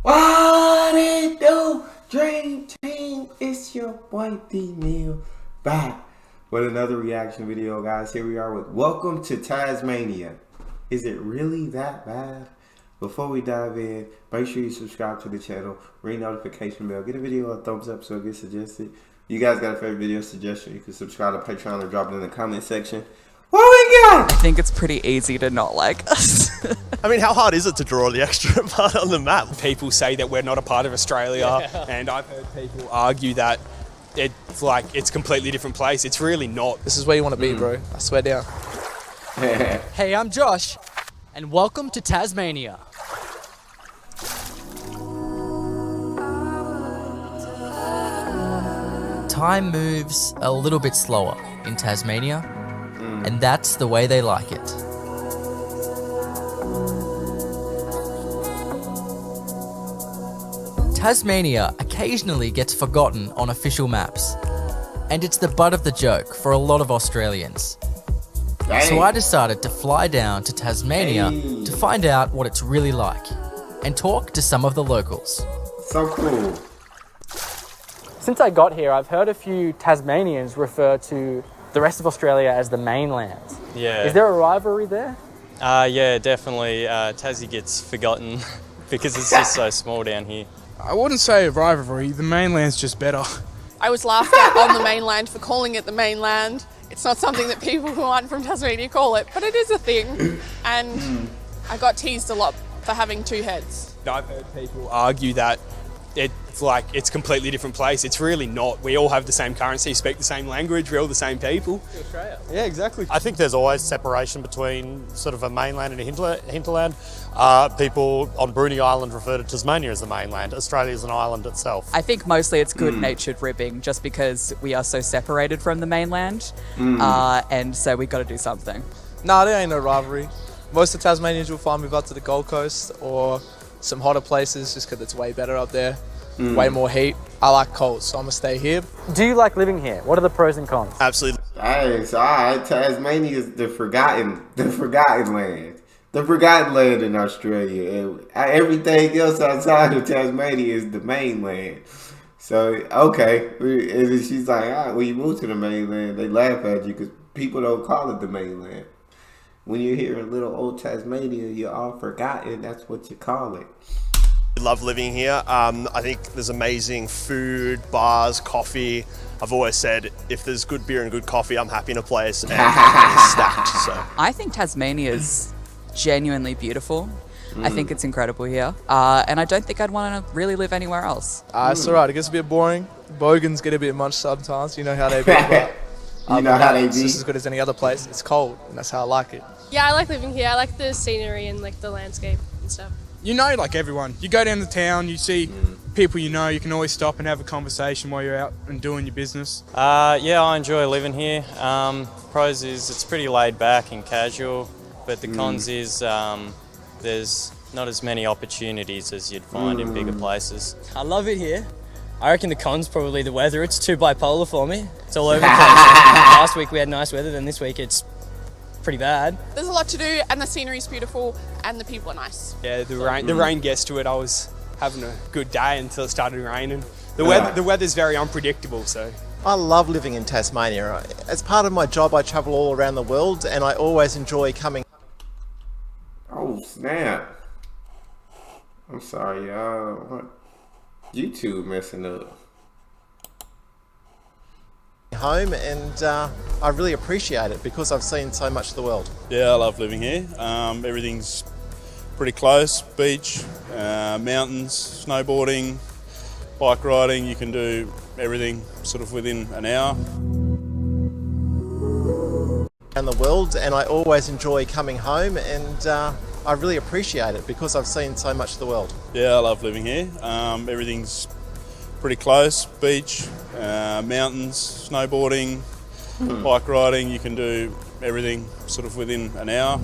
What it do, Dream Team? It's your boy Neal back with another reaction video, guys. Here we are with Welcome to Tasmania. Is it really that bad? Before we dive in, make sure you subscribe to the channel, ring notification bell, get a video a thumbs up so it gets suggested. You guys got a favorite video suggestion, you can subscribe to Patreon or drop it in the comment section. What we got? I think it's pretty easy to not like us. I mean, how hard is it to draw the extra part on the map? People say that we're not a part of Australia, and I've heard people argue that it's a completely different place. It's really not. This is where you want to be, bro. I swear down. Hey, I'm Josh, and welcome to Tasmania. Time moves a little bit slower in Tasmania, and that's the way they like it. Tasmania occasionally gets forgotten on official maps, and it's the butt of the joke for a lot of Australians. So I decided to fly down to Tasmania to find out what it's really like, and talk to some of the locals. So cool. Since I got here, I've heard a few Tasmanians refer to the rest of Australia as the mainland. Yeah. Is there a rivalry there? Yeah, definitely. Tassie gets forgotten because it's just so small down here. I wouldn't say a rivalry, the mainland's just better. I was laughed at on the mainland for calling it the mainland. It's not something that people who aren't from Tasmania call it, but it is a thing. And I got teased a lot for having two heads. I've heard people argue that it's a completely different place. It's really not. We all have the same currency, speak the same language, we're all the same people. Australia. Yeah, exactly. I think there's always separation between sort of a mainland and a hinterland. People on Bruny Island refer to Tasmania as the mainland. Australia is an island itself. I think mostly it's good-natured ribbing just because we are so separated from the mainland, and so we got to do something. Nah, there ain't no rivalry. Most of Tasmanians will find move up to the Gold Coast or some hotter places just because it's way better up there. Way more heat. I like cold, so I'm gonna stay here. Do you like living here? What are the pros and cons? Absolutely. Hey, so alright, Tasmania is the forgotten land. The forgotten land in Australia. And everything else outside of Tasmania is the mainland. So, okay. And then she's like, alright, when you move to the mainland, they laugh at you because people don't call it the mainland. When you hear a little old Tasmania, you're all forgotten. That's what you call it. I love living here. I think there's amazing food, bars, coffee. I've always said if there's good beer and good coffee, I'm happy in a place and it's stacked. So I think Tasmania is genuinely beautiful. I think it's incredible here, and I don't think I'd want to really live anywhere else. It's alright, it gets a bit boring. Bogans get a bit much sometimes, you know how they be. But You know how they it's be. just as good as any other place. It's cold, and that's how I like it. Yeah, I like living here. I like the scenery and like the landscape and stuff. You know, like everyone, you go down to town, you see people you know, you can always stop and have a conversation while you're out and doing your business. Yeah, I enjoy living here. Pros is it's pretty laid back and casual, but the cons is there's not as many opportunities as you'd find in bigger places. I love it here. I reckon the con's probably the weather. It's too bipolar for me. It's all over the place. Last week we had nice weather, then this week it's pretty bad. There's a lot to do and the scenery's beautiful and the people are nice. Yeah, the rain gets to it. I was having a good day until it started raining. The weather's very unpredictable, so. I love living in Tasmania. As part of my job, I travel all around the world and I always enjoy coming. Oh, snap. I'm sorry, y'all. What? YouTube messing up. Home and I really appreciate it because I've seen so much of the world. Yeah, I love living here. Everything's pretty close, beach, mountains, snowboarding, bike riding. You can do everything sort of within an hour. Around the world and I always enjoy coming home and I really appreciate it because I've seen so much of the world. Yeah, I love living here. Everything's pretty close, beach, mountains, snowboarding, bike riding. You can do everything sort of within an hour.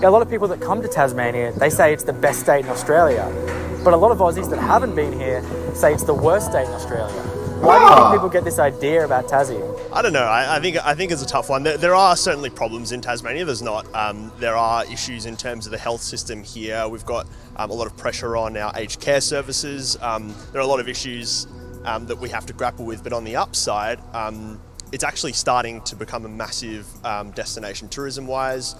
A lot of people that come to Tasmania, they say it's the best state in Australia. But a lot of Aussies that haven't been here say it's the worst state in Australia. Why do you think people get this idea about Tassie? I don't know. I think it's a tough one. There are certainly problems in Tasmania. There's not. There are issues in terms of the health system here. We've got a lot of pressure on our aged care services. There are a lot of issues that we have to grapple with. But on the upside, it's actually starting to become a massive destination tourism-wise.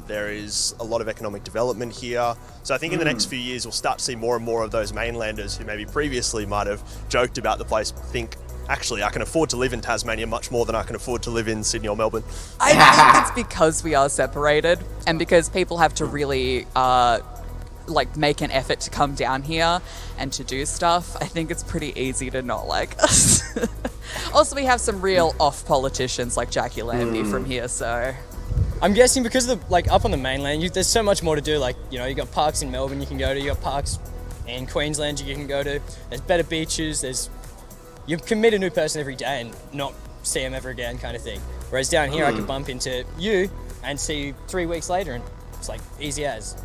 There is a lot of economic development here. So I think in the next few years, we'll start to see more and more of those mainlanders who maybe previously might have joked about the place think, actually, I can afford to live in Tasmania much more than I can afford to live in Sydney or Melbourne. I think it's because we are separated and because people have to really like make an effort to come down here and to do stuff. I think it's pretty easy to not like us. Also, we have some real off politicians like Jackie Lambie from here, so... I'm guessing because of the, like, up on the mainland, there's so much more to do. Like, you know, you got parks in Melbourne you can go to, you got parks in Queensland you can go to. There's better beaches. You can meet a new person every day and not see them ever again, kind of thing. Whereas down here, I could bump into you and see you 3 weeks later, and it's like easy as.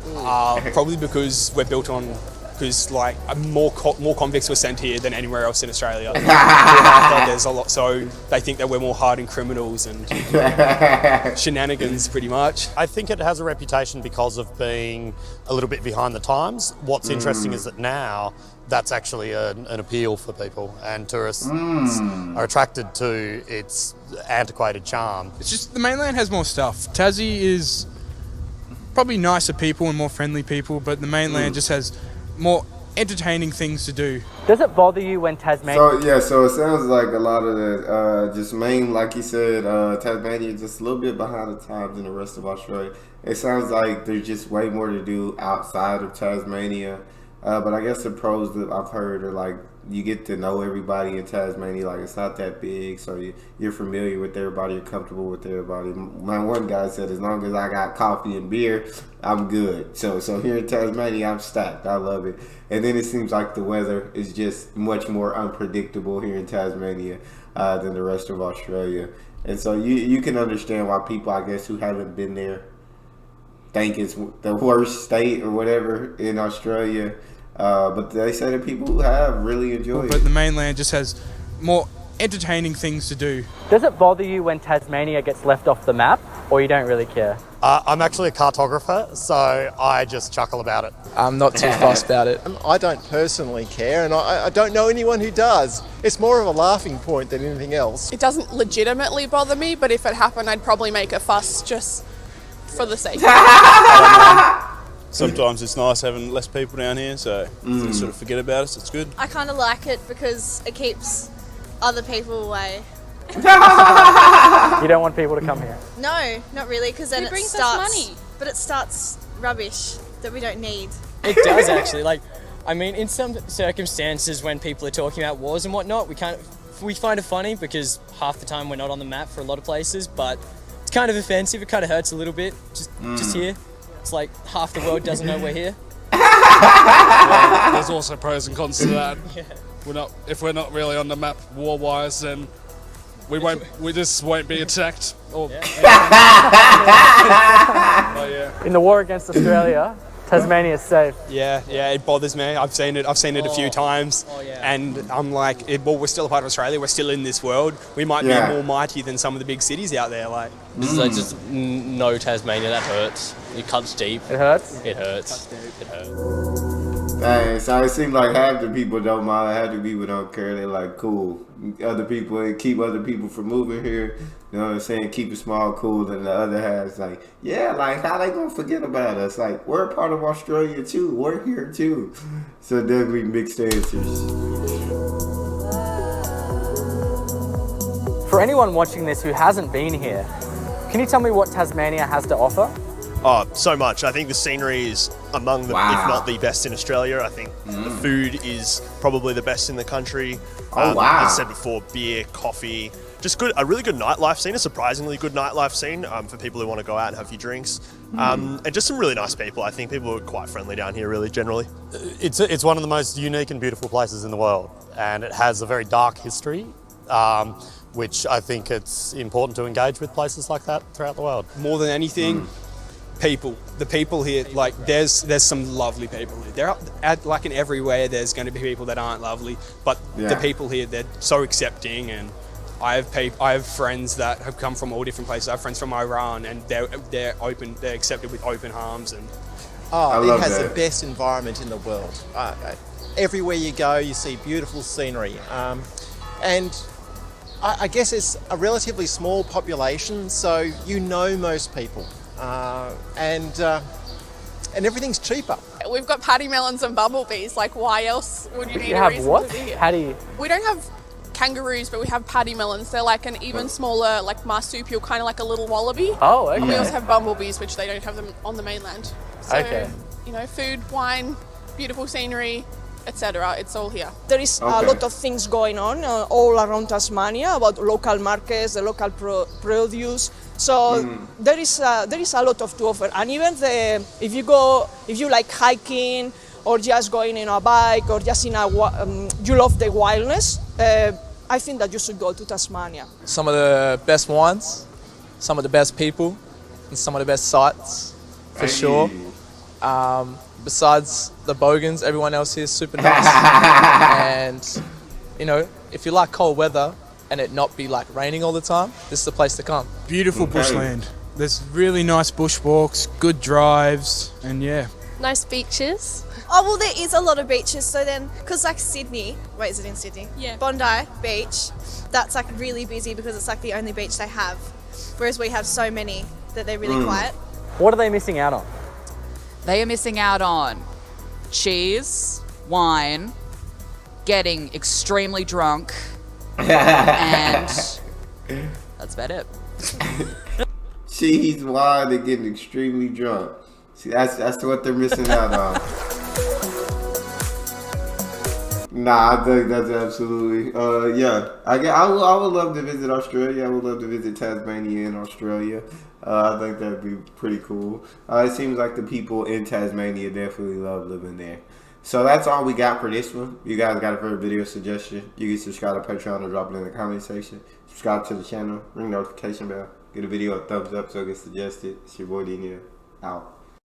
Probably because we're built on. Because like more convicts were sent here than anywhere else in Australia. There's a lot, so they think that we're more hardened criminals and shenanigans, pretty much. I think it has a reputation because of being a little bit behind the times. What's interesting is that now that's actually an appeal for people, and tourists are attracted to its antiquated charm. It's just the mainland has more stuff. Tassie is probably nicer people and more friendly people, but the mainland just has more entertaining things to do. Does it bother you when Tasmania... So it sounds like a lot of the, just like you said, Tasmania just a little bit behind the times in the rest of Australia. It sounds like there's just way more to do outside of Tasmania. But I guess the pros that I've heard are like, you get to know everybody in Tasmania. Like, it's not that big, so you're familiar with everybody, you're comfortable with everybody. My one guy said, as long as I got coffee and beer, I'm good. So here in Tasmania, I'm stacked. I love it. And then it seems like the weather is just much more unpredictable here in Tasmania than the rest of Australia. And so you can understand why people, I guess, who haven't been there think it's the worst state or whatever in Australia. But they say that people who have really enjoy it. But the mainland just has more entertaining things to do. Does it bother you when Tasmania gets left off the map, or you don't really care? I'm actually a cartographer, so I just chuckle about it. I'm not too fussed about it. I don't personally care, and I don't know anyone who does. It's more of a laughing point than anything else. It doesn't legitimately bother me, but if it happened, I'd probably make a fuss just for the sake of it. Sometimes it's nice having less people down here, so they sort of forget about us. It's good. I kind of like it because it keeps other people away. You don't want people to come here? No, not really, because then It it brings us starts. money. But it starts rubbish that we don't need. It does actually. Like, I mean, in some circumstances when people are talking about wars and whatnot, we find it funny because half the time we're not on the map for a lot of places, but it's kind of offensive. It kind of hurts a little bit just here. It's like half the world doesn't know we're here. Well, there's also pros and cons to that. Yeah. If we're not really on the map war-wise, then we just won't be attacked. In the war against Australia, Tasmania is safe. Yeah, it bothers me. I've seen it a few times, and I'm like, well, we're still a part of Australia. We're still in this world. We might be more mighty than some of the big cities out there. Like, just no Tasmania. That hurts. It cuts deep. It hurts. It hurts. It hurts. Dang, so it seems like half the people don't mind, half the people don't care. They're like, cool. Other people, keep other people from moving here. You know what I'm saying? Keep it small, cool. And the other half's like, yeah, like, how they gonna forget about us? Like, we're a part of Australia too. We're here too. So then we mixed answers. For anyone watching this who hasn't been here, can you tell me what Tasmania has to offer? Oh, so much. I think the scenery is among the, if not the best in Australia. I think the food is probably the best in the country. As I said before, beer, coffee, just a really good nightlife scene, a surprisingly good nightlife scene for people who want to go out and have a few drinks. And just some really nice people. I think people are quite friendly down here, really, generally. It's one of the most unique and beautiful places in the world, and it has a very dark history, which I think it's important to engage with places like that throughout the world. more than anything, People. The people here, like, there's some lovely people here. There are, like in everywhere, there's going to be people that aren't lovely, but the people here, they're so accepting, and I have friends that have come from all different places. I have friends from Iran, and they're accepted with open arms. And it has the best environment in the world. Everywhere you go, you see beautiful scenery, and I guess it's a relatively small population, so you know most people. And everything's cheaper. We've got paddy melons and bumblebees. Like, why else would you need You a have reason what? to be here? Paddy. We don't have kangaroos, but we have paddy melons. They're like an even smaller, like marsupial, kind of like a little wallaby. Oh, okay. And we also have bumblebees, which they don't have them on the mainland. So, you know, food, wine, beautiful scenery, etc. It's all here. There is a lot of things going on all around Tasmania about local markets, the local produce. So there is a lot to offer. And even if you like hiking or just going in a bike or just you love the wildness, I think that you should go to Tasmania. Some of the best wines, some of the best people, and some of the best sights, for sure. Besides the bogans, everyone else here is super nice. And, you know, if you like cold weather and it not be like raining all the time, this is the place to come. Beautiful bushland. There's really nice bushwalks, good drives, and yeah. Nice beaches. Oh, well, there is a lot of beaches. So then, because like Sydney, wait, is it in Sydney? Yeah. Bondi Beach, that's like really busy because it's like the only beach they have. Whereas we have so many that they're really quiet. What are they missing out on? They are missing out on cheese, wine, getting extremely drunk, and that's about it. Cheese, wine, and getting extremely drunk. See, that's what they're missing out on. Nah, I think that's absolutely, yeah. I would love to visit Australia. I would love to visit Tasmania and Australia. I think that'd be pretty cool. It seems like the people in Tasmania definitely love living there. So that's all we got for this one. If you guys got a further video suggestion, you can subscribe to Patreon or drop it in the comment section. Subscribe to the channel, ring the notification bell, give the video a thumbs up so it gets suggested. It's your boy Neal, out.